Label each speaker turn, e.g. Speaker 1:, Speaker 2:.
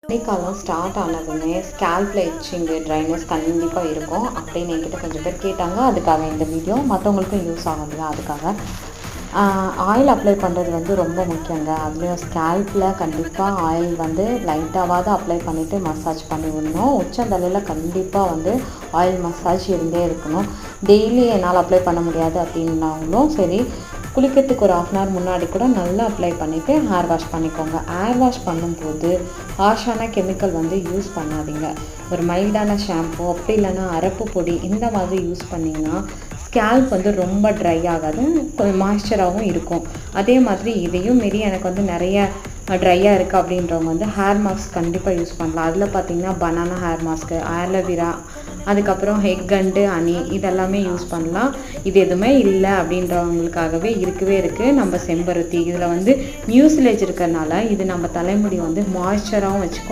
Speaker 1: பனிக்காலம் start ஆனதுமே ஸ்கேல்பில் itching dryness கண்டிப்பாக இருக்கும் அப்படின்னு என்கிட்ட கொஞ்சம் பேர் கேட்டாங்க. அதுக்காக இந்த வீடியோ மற்றவங்களுக்கும் யூஸ் ஆகும் இல்லையா, அதுக்காக ஆயில் அப்ளை பண்ணுறது வந்து ரொம்ப முக்கியங்க. அதுலேயும் ஸ்கேல்பில் கண்டிப்பாக ஆயில் வந்து லைட்டாவது அப்ளை பண்ணிவிட்டு மசாஜ் பண்ணி விடணும். உச்சந்தலையில் கண்டிப்பாக வந்து ஆயில் மசாஜ் இருந்தே இருக்கணும். டெய்லி என்னால் அப்ளை பண்ண முடியாது அப்படின்னாங்களும் சரி, குளிக்கிறதுக்கு ஒரு 1/2 hour முன்னாடி கூட நல்லா அப்ளை பண்ணிவிட்டு ஹேர் வாஷ் பண்ணிக்கோங்க. ஹேர் வாஷ் பண்ணும்போது ஹார்ஷான கெமிக்கல் வந்து யூஸ் பண்ணாதீங்க. ஒரு மைல்டான ஷாம்பு அப்படி இல்லைன்னா அரப்பு பொடி இந்த மாதிரி யூஸ் பண்ணிங்கன்னா ஸ்கேல்ப் வந்து ரொம்ப ட்ரை ஆகாது, கொஞ்சம் மாய்ஸ்சராகவும் இருக்கும். அதே மாதிரி இதையும் மீறி எனக்கு வந்து நிறைய ட்ரையாக இருக்குது அப்படின்றவங்க வந்து ஹேர் மாஸ்க் கண்டிப்பாக யூஸ் பண்ணலாம். அதில் பார்த்திங்கன்னா பனானா ஹேர் மாஸ்க்கு, ஆலோவேரா, அதுக்கப்புறம் ஹெக் அண்டு ஹனி இதெல்லாமே யூஸ் பண்ணலாம். இது எதுவுமே இல்லை அப்படின்றவங்களுக்காகவே இருக்குது நம்ம செம்பருத்தி. இதில் வந்து மியூசிலேஜ் இருக்கிறதுனால இது நம்ம தலைமுடி வந்து மாய்ஸ்சராகவும் வச்சுக்கும்,